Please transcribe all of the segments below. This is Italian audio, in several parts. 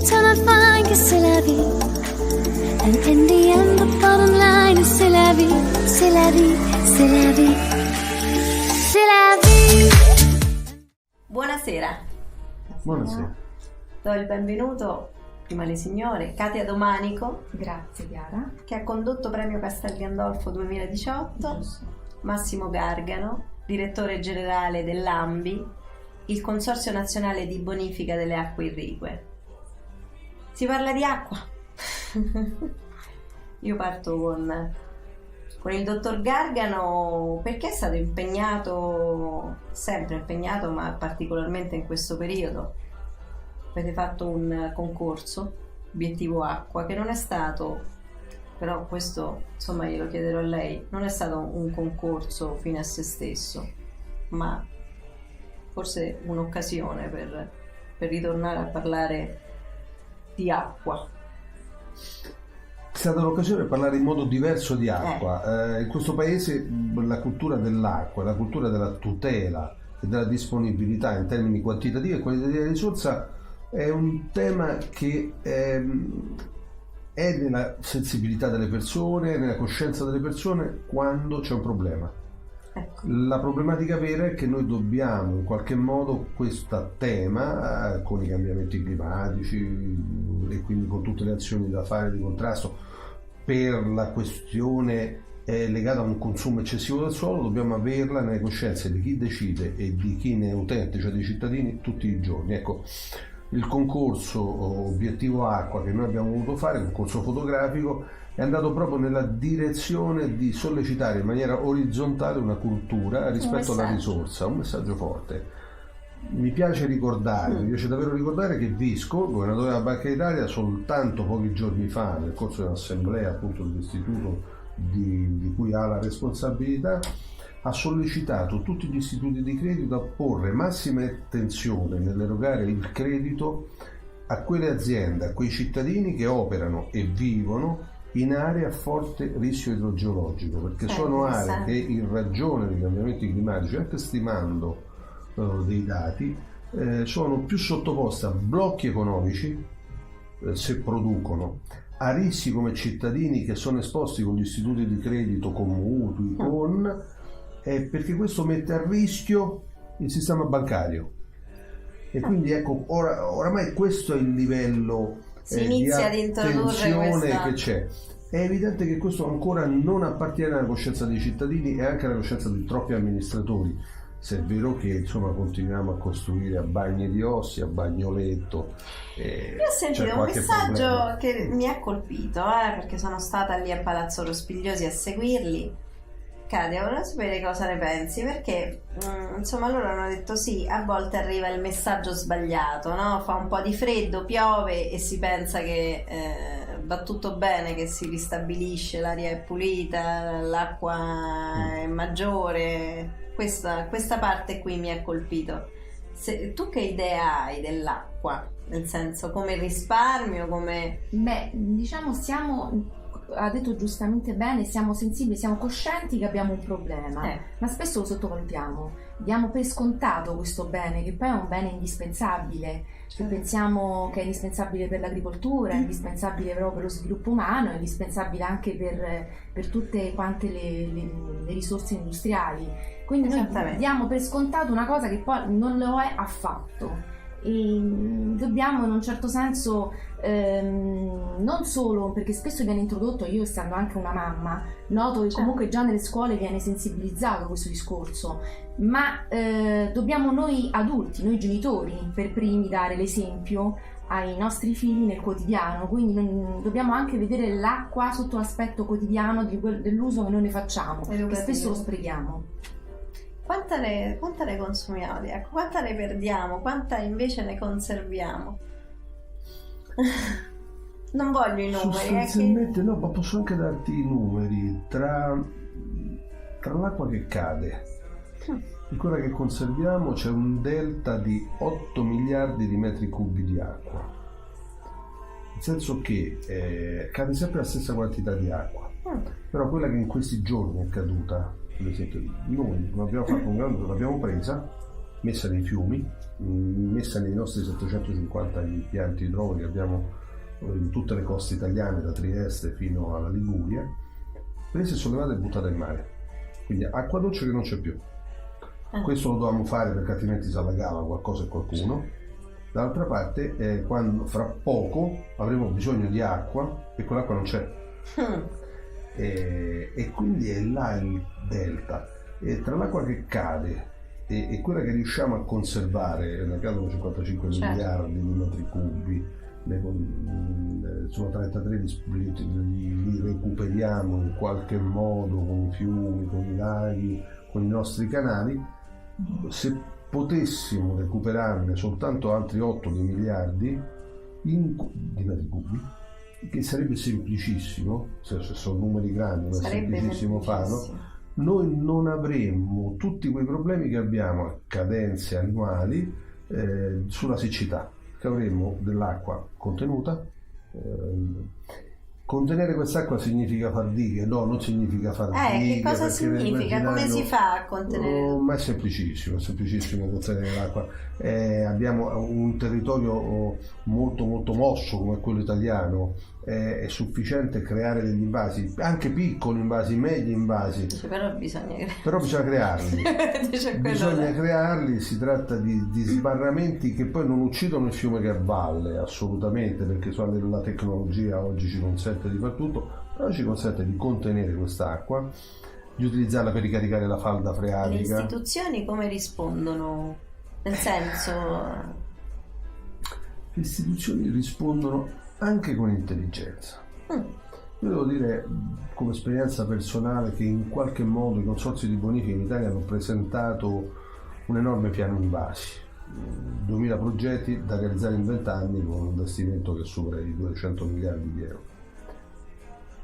temps à la fin que c'est la vie. And in the end the bottom line is c'est la vie, c'est la vie, c'est la vie, c'est la vie. Buonasera. Buonasera. Do il benvenuto, prima le signore, Katia Domanico. Grazie Chiara. Che ha condotto Premio Castel Gandolfo 2018. Giusto. Massimo Gargano, direttore generale dell'ANBI, il Consorzio Nazionale di Bonifica delle Acque Irrigue. Si parla di acqua. Io parto con il dottor Gargano, perché è stato impegnato, sempre impegnato, ma particolarmente in questo periodo. Avete fatto un concorso, Obiettivo Acqua, che non è stato, però questo insomma glielo chiederò a lei, non è stato un concorso fine a se stesso, ma forse un'occasione per ritornare a parlare di acqua. È stata l'occasione per parlare in modo diverso di acqua. In questo paese la cultura dell'acqua, la cultura della tutela e della disponibilità in termini quantitativi e qualitativi della risorsa è un tema che è nella sensibilità delle persone, nella coscienza delle persone quando c'è un problema. Ecco. La problematica vera è che noi dobbiamo in qualche modo questo tema, con i cambiamenti climatici e quindi con tutte le azioni da fare di contrasto per la questione legata a un consumo eccessivo del suolo, dobbiamo averla nelle coscienze di chi decide e di chi ne è utente, cioè dei cittadini, tutti i giorni. Ecco, il concorso Obiettivo Acqua che noi abbiamo voluto fare, un concorso fotografico, è andato proprio nella direzione di sollecitare in maniera orizzontale una cultura rispetto alla risorsa, un messaggio forte. Mi piace davvero ricordare che Visco, governatore della Banca d'Italia, soltanto pochi giorni fa, nel corso di un'assemblea appunto dell'istituto di cui ha la responsabilità, ha sollecitato tutti gli istituti di credito a porre massima attenzione nell'erogare il credito a quelle aziende, a quei cittadini che operano e vivono in aree a forte rischio idrogeologico, perché sono aree che in ragione dei cambiamenti climatici, anche stimando dei dati, sono più sottoposte a blocchi economici se producono, a rischi come cittadini che sono esposti con gli istituti di credito, con mutui, perché questo mette a rischio il sistema bancario. E quindi ecco, oramai questo è il livello di attenzione che c'è. È evidente che questo ancora non appartiene alla coscienza dei cittadini e anche alla coscienza di troppi amministratori, se è vero che insomma continuiamo a costruire a bagni di ossi, a bagnoletto. Io ho sentito un messaggio che mi ha colpito, perché sono stata lì a Palazzo Rospigliosi a seguirli. Katia, volevo sapere cosa ne pensi, perché insomma loro hanno detto sì, a volte arriva il messaggio sbagliato, no? Fa un po' di freddo, piove e si pensa che va tutto bene, che si ristabilisce, l'aria è pulita, l'acqua è maggiore. Questa parte qui mi ha colpito. Tu che idea hai dell'acqua? Nel senso, come risparmio, come... Beh, diciamo ha detto giustamente bene, siamo sensibili, siamo coscienti che abbiamo un problema, ma spesso lo sottovalutiamo, diamo per scontato questo bene, che poi è un bene indispensabile. Pensiamo che è indispensabile per l'agricoltura, è indispensabile proprio per lo sviluppo umano, è indispensabile anche per tutte quante le risorse industriali. Quindi noi diamo per scontato una cosa che poi non lo è affatto. E dobbiamo in un certo senso non solo perché spesso viene introdotto, io essendo anche una mamma noto che comunque già nelle scuole viene sensibilizzato questo discorso, ma dobbiamo noi adulti, noi genitori per primi dare l'esempio ai nostri figli nel quotidiano, quindi dobbiamo anche vedere l'acqua sotto l'aspetto quotidiano dell'uso che noi ne facciamo, che spesso lo sprechiamo. Quanta ne consumiamo di acqua? Quanta ne perdiamo? Quanta invece ne conserviamo? Non voglio i numeri. Sostanzialmente no, ma posso anche darti i numeri. Tra l'acqua che cade e quella che conserviamo c'è un delta di 8 miliardi di metri cubi di acqua. Nel senso che cade sempre la stessa quantità di acqua, però quella che in questi giorni è caduta, per esempio noi non abbiamo fatto un grande, l'abbiamo presa messa nei fiumi, messa nei nostri 750 impianti idrovoli che abbiamo in tutte le coste italiane, da Trieste fino alla Liguria, presa e sollevata e buttata in mare. Quindi acqua dolce che non c'è più. Questo lo dovevamo fare perché altrimenti si allagava qualcosa e qualcuno. Dall'altra parte, quando fra poco avremo bisogno di acqua e quell'acqua non c'è. E quindi è là il delta. E tra l'acqua che cade e quella che riusciamo a conservare, ne cadono 55 miliardi di metri cubi, sono 33 li recuperiamo in qualche modo con i fiumi, con i laghi, con i nostri canali. Se potessimo recuperarne soltanto altri 8 miliardi di metri cubi, che sarebbe semplicissimo, se sono numeri grandi, ma è semplicissimo farlo, noi non avremmo tutti quei problemi che abbiamo a cadenze annuali sulla siccità, che avremmo dell'acqua contenuta. Contenere quest'acqua significa far dighe? No, non significa far dighe. Che cosa significa? Come si fa a contenere? Ma è semplicissimo contenere l'acqua. Abbiamo un territorio molto molto mosso come quello italiano, è sufficiente creare degli invasi, anche piccoli invasi, medi invasi. Però bisogna crearli. Bisogna crearli, si tratta di sbarramenti che poi non uccidono il fiume che è a valle, assolutamente, perché la tecnologia oggi ci consente di fare tutto, però ci consente di contenere quest'acqua, di utilizzarla per ricaricare la falda freatica. Le istituzioni come rispondono? Nel senso... Le istituzioni rispondono anche con intelligenza. Io devo dire, come esperienza personale, che in qualche modo i consorzi di bonifica in Italia hanno presentato un enorme piano invasi, 2000 progetti da realizzare in 20 anni con un investimento che supera i 200 miliardi di euro.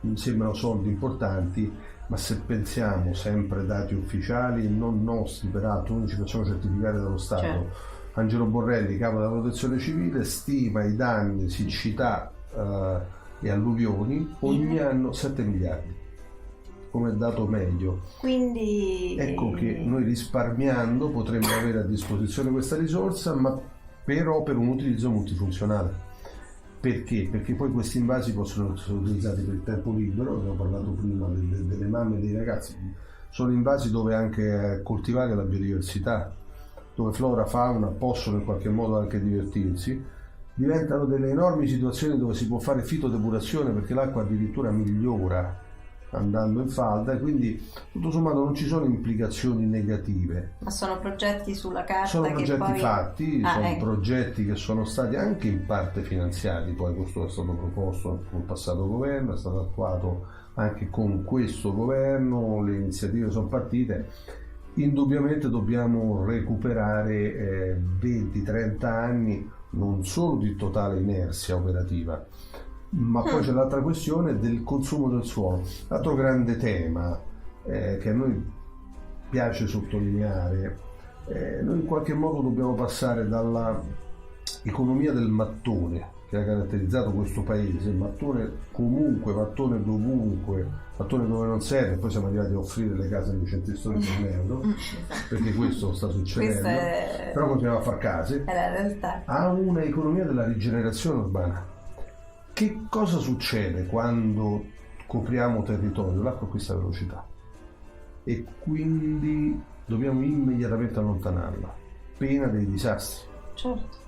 Mi sembrano soldi importanti, ma se pensiamo sempre dati ufficiali, non nostri peraltro, noi ci facciamo certificare dallo Stato. Certo. Angelo Borrelli, capo della Protezione Civile, stima i danni, siccità e alluvioni ogni anno 7 miliardi come dato medio. Quindi ecco che noi risparmiando potremmo avere a disposizione questa risorsa, ma però per un utilizzo multifunzionale. Perché? Perché poi questi invasi possono essere utilizzati per il tempo libero, abbiamo parlato prima delle mamme e dei ragazzi, sono invasi dove anche coltivare la biodiversità, dove flora, fauna possono in qualche modo anche divertirsi, diventano delle enormi situazioni dove si può fare fitodepurazione perché l'acqua addirittura migliora andando in falda, e quindi tutto sommato non ci sono implicazioni negative. Ma sono progetti sulla carta? Sono progetti poi... fatti, sono progetti che sono stati anche in parte finanziati, poi questo è stato proposto col passato governo, è stato attuato anche con questo governo, le iniziative sono partite. Indubbiamente dobbiamo recuperare 20-30 anni non solo di totale inerzia operativa, ma poi c'è l'altra questione del consumo del suolo. L'altro grande tema che a noi piace sottolineare, noi in qualche modo dobbiamo passare dalla economia del mattone che ha caratterizzato questo paese, mattone comunque, mattone dovunque, mattone dove non serve, poi siamo arrivati a offrire le case nei centri storici in euro, perché questo sta succedendo, però continuiamo a far case, è la realtà. A una economia della rigenerazione urbana. Che cosa succede quando copriamo territorio? L'acqua acquista velocità e quindi dobbiamo immediatamente allontanarla, pena dei disastri. Certo.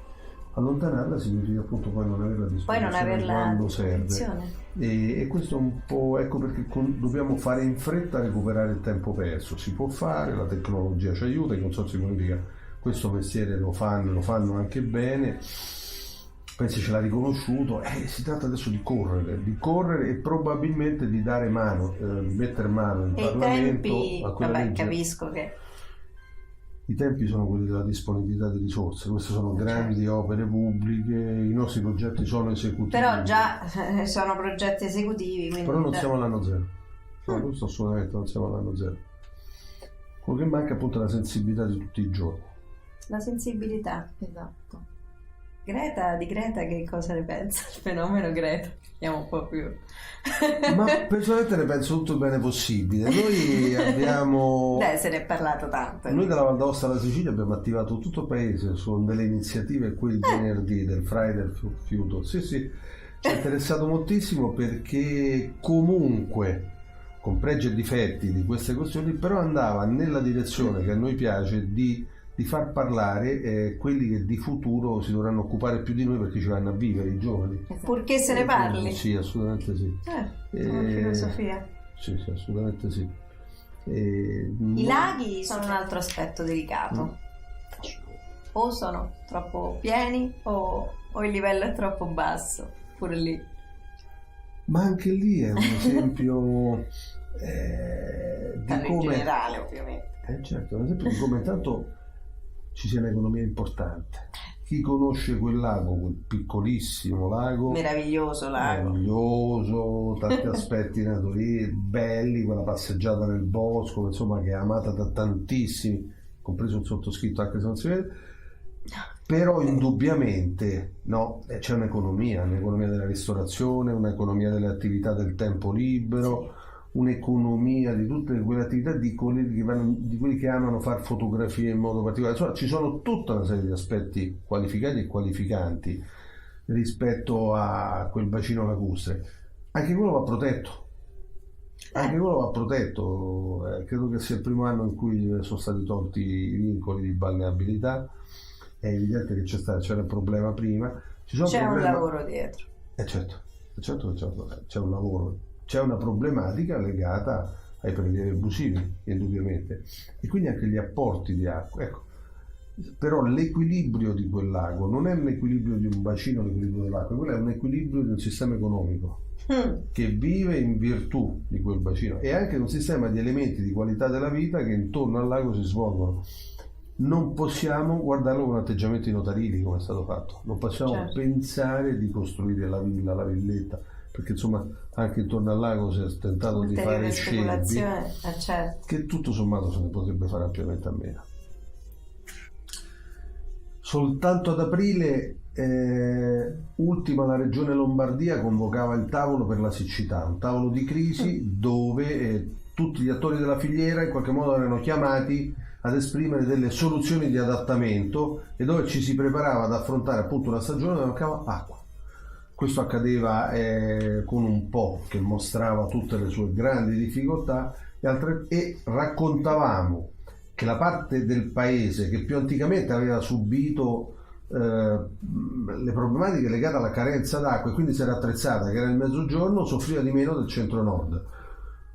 Allontanarla significa appunto poi non averla a disposizione quando serve. E questo è un po', ecco perché dobbiamo fare in fretta a recuperare il tempo perso. Si può fare, la tecnologia ci aiuta, i consorzi di bonifica questo mestiere lo fanno anche bene. Pensi ce l'ha riconosciuto, si tratta adesso di correre e probabilmente di dare mano, di mettere mano in Parlamento a quella legge. Capisco che i tempi sono quelli della disponibilità di risorse, queste sono grandi opere pubbliche, i nostri progetti sono esecutivi. Però già sono progetti esecutivi. Però non siamo all'anno zero, questo assolutamente non siamo all'anno zero. Quello che manca appunto è la sensibilità di tutti i giorni. La sensibilità, esatto. Di Greta che cosa ne pensa? Il fenomeno Greta, andiamo un po' più. Ma personalmente ne penso tutto il bene possibile. Noi abbiamo... se ne è parlato tanto. Noi dalla Val d'Aosta alla Sicilia abbiamo attivato tutto il paese su delle iniziative quel venerdì del Friday Future. Sì, ci è interessato moltissimo perché comunque, con pregi e difetti di queste questioni, però andava nella direzione che a noi piace di far parlare quelli che di futuro si dovranno occupare più di noi perché ci vanno a vivere, i giovani. Purché se ne parli. Sì, assolutamente sì. Una filosofia. Sì, assolutamente sì. I laghi sono un altro aspetto delicato. O sono troppo pieni o il livello è troppo basso, pure lì. Ma anche lì è un esempio di come... in generale, ovviamente. Certo, un esempio di come intanto ci sia un'economia importante. Chi conosce quel lago, quel piccolissimo lago, meraviglioso lago, meraviglioso, tanti aspetti naturali belli, quella passeggiata nel bosco, insomma, che è amata da tantissimi, compreso il sottoscritto, anche se non si vede, però indubbiamente c'è un'economia della ristorazione, un'economia delle attività del tempo libero, un'economia di tutte quelle attività di quelli che amano fare fotografie in modo particolare. Insomma, ci sono tutta una serie di aspetti qualificati e qualificanti rispetto a quel bacino lacustre. Anche quello va protetto. Credo che sia il primo anno in cui sono stati tolti i vincoli di balneabilità. È evidente che c'era un problema prima. C'è un lavoro dietro. Certo, c'è un lavoro. C'è una problematica legata ai prelievi abusivi, indubbiamente, e quindi anche gli apporti di acqua. Ecco. Però l'equilibrio di quel lago non è un equilibrio di un bacino, l'equilibrio dell'acqua, quello è un equilibrio di un sistema economico che vive in virtù di quel bacino e anche un sistema di elementi di qualità della vita che intorno al lago si svolgono. Non possiamo guardarlo con atteggiamenti notarili come è stato fatto, non possiamo pensare di costruire la villa, la villetta, perché insomma anche intorno al lago si è tentato di fare scelti che tutto sommato se ne potrebbe fare ampiamente a meno. Soltanto ad aprile ultima la regione Lombardia convocava il tavolo per la siccità, un tavolo di crisi dove tutti gli attori della filiera in qualche modo erano chiamati ad esprimere delle soluzioni di adattamento e dove ci si preparava ad affrontare appunto una stagione dove mancava acqua. Questo accadeva con un Po che mostrava tutte le sue grandi difficoltà e raccontavamo che la parte del paese che più anticamente aveva subito le problematiche legate alla carenza d'acqua e quindi si era attrezzata, che era il mezzogiorno, soffriva di meno del centro-nord.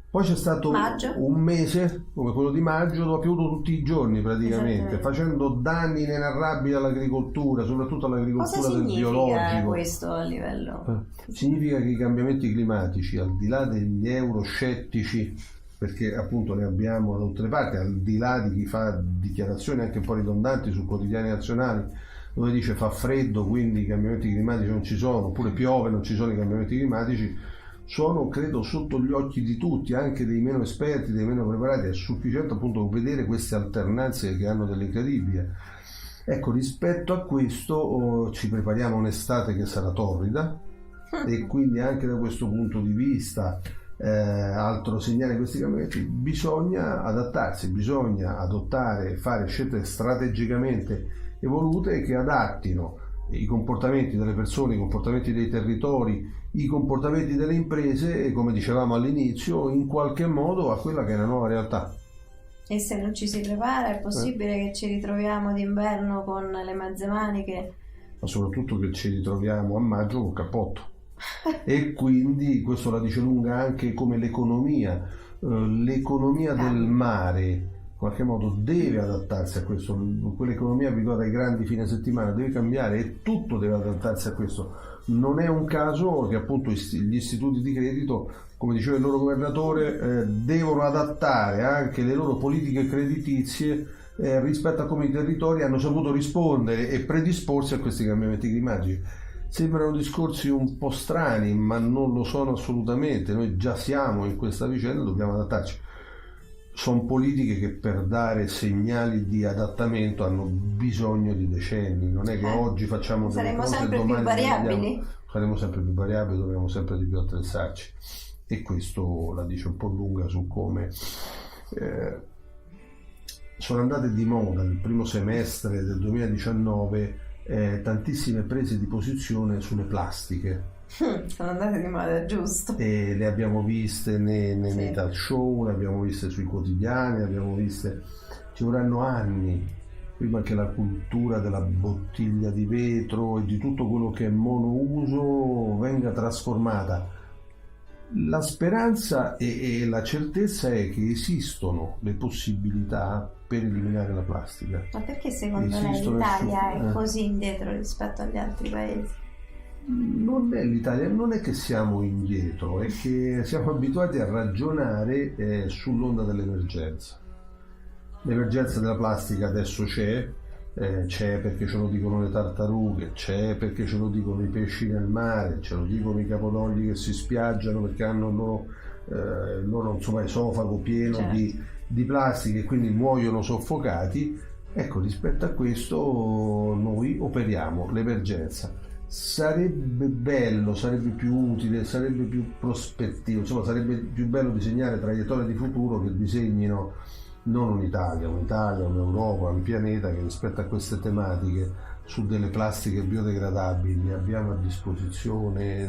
Poi c'è stato un mese come quello di maggio dove ha piovuto tutti i giorni praticamente, facendo danni inenarrabili all'agricoltura, soprattutto all'agricoltura del biologico. Cosa significa questo a livello? Significa che i cambiamenti climatici, al di là degli euroscettici, perché appunto ne abbiamo da tutte le parti, al di là di chi fa dichiarazioni anche un po' ridondanti su quotidiani nazionali, dove dice fa freddo quindi i cambiamenti climatici non ci sono, oppure piove non ci sono i cambiamenti climatici, sono credo sotto gli occhi di tutti, anche dei meno esperti, dei meno preparati. È sufficiente appunto vedere queste alternanze che hanno dell'incredibile. Ecco, rispetto a questo ci prepariamo a un'estate che sarà torrida e quindi anche da questo punto di vista altro segnale di questi cambiamenti, bisogna adattarsi, bisogna adottare e fare scelte strategicamente evolute che adattino i comportamenti delle persone, i comportamenti dei territori, i comportamenti delle imprese e, come dicevamo all'inizio, in qualche modo a quella che è la nuova realtà. E se non ci si prepara è possibile che ci ritroviamo d'inverno con le mezze maniche? Ma soprattutto che ci ritroviamo a maggio col cappotto. E quindi questo la dice lunga anche come l'economia del mare in qualche modo deve adattarsi a questo. Quell'economia abituata ai grandi fine settimana deve cambiare e tutto deve adattarsi a questo. Non è un caso che appunto gli istituti di credito, come diceva il loro governatore, devono adattare anche le loro politiche creditizie rispetto a come i territori hanno saputo rispondere e predisporsi a questi cambiamenti climatici. Sembrano discorsi un po' strani, ma non lo sono assolutamente. Noi già siamo in questa vicenda, dobbiamo adattarci. sono politiche che per dare segnali di adattamento hanno bisogno di decenni, non è che oggi facciamo delle saremo cose e sempre più domani variabili. saremo sempre più variabili, dobbiamo sempre di più attrezzarci, e questo la dice un po' lunga su come sono andate di moda nel primo semestre del 2019 tantissime prese di posizione sulle plastiche. Sono andate di moda, giusto. E le abbiamo viste nei Sì. talk show, le abbiamo viste sui quotidiani, le abbiamo viste. Ci vorranno anni prima che la cultura della bottiglia di vetro e di tutto quello che è monouso venga trasformata. La speranza e la certezza è che esistono le possibilità per eliminare la plastica. Ma perché secondo lei Esistono l'Italia è su- così indietro rispetto agli altri paesi? Non è l'Italia, non è che siamo indietro, è che siamo abituati a ragionare sull'onda dell'emergenza. L'emergenza della plastica adesso c'è perché ce lo dicono le tartarughe, c'è perché ce lo dicono i pesci nel mare, ce lo dicono i capodogli che si spiaggiano perché hanno il loro insomma, esofago pieno Certo. di plastica e quindi muoiono soffocati. Ecco, rispetto a questo noi operiamo l'emergenza. Sarebbe bello, sarebbe più utile, sarebbe più prospettivo, insomma sarebbe più bello disegnare traiettorie di futuro che disegnino non un'Italia, un'Europa, un pianeta che rispetto a queste tematiche su delle plastiche biodegradabili abbiamo a disposizione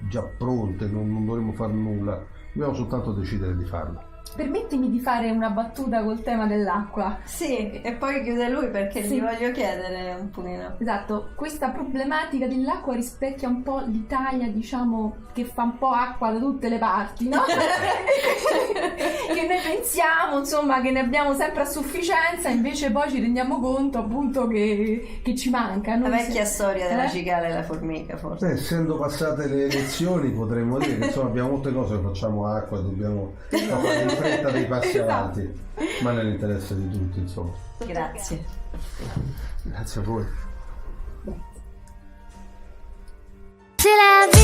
già pronte, non dovremmo fare nulla, dobbiamo soltanto decidere di farlo. Permettimi di fare una battuta col tema dell'acqua. Sì, e poi chiude lui perché Sì. gli voglio chiedere un pochino. Esatto, questa problematica dell'acqua rispecchia un po' l'Italia, diciamo, che fa un po' acqua da tutte le parti, no? Che noi pensiamo, insomma, che ne abbiamo sempre a sufficienza, invece poi ci rendiamo conto appunto che ci manca. La Noi vecchia storia della Eh? cicala e la formica, forse. Essendo passate le elezioni potremmo dire che insomma abbiamo molte cose che facciamo acqua e dobbiamo fare in fretta dei passi avanti, ma nell'interesse di tutti insomma. Grazie. Grazie a voi. C'est la vie.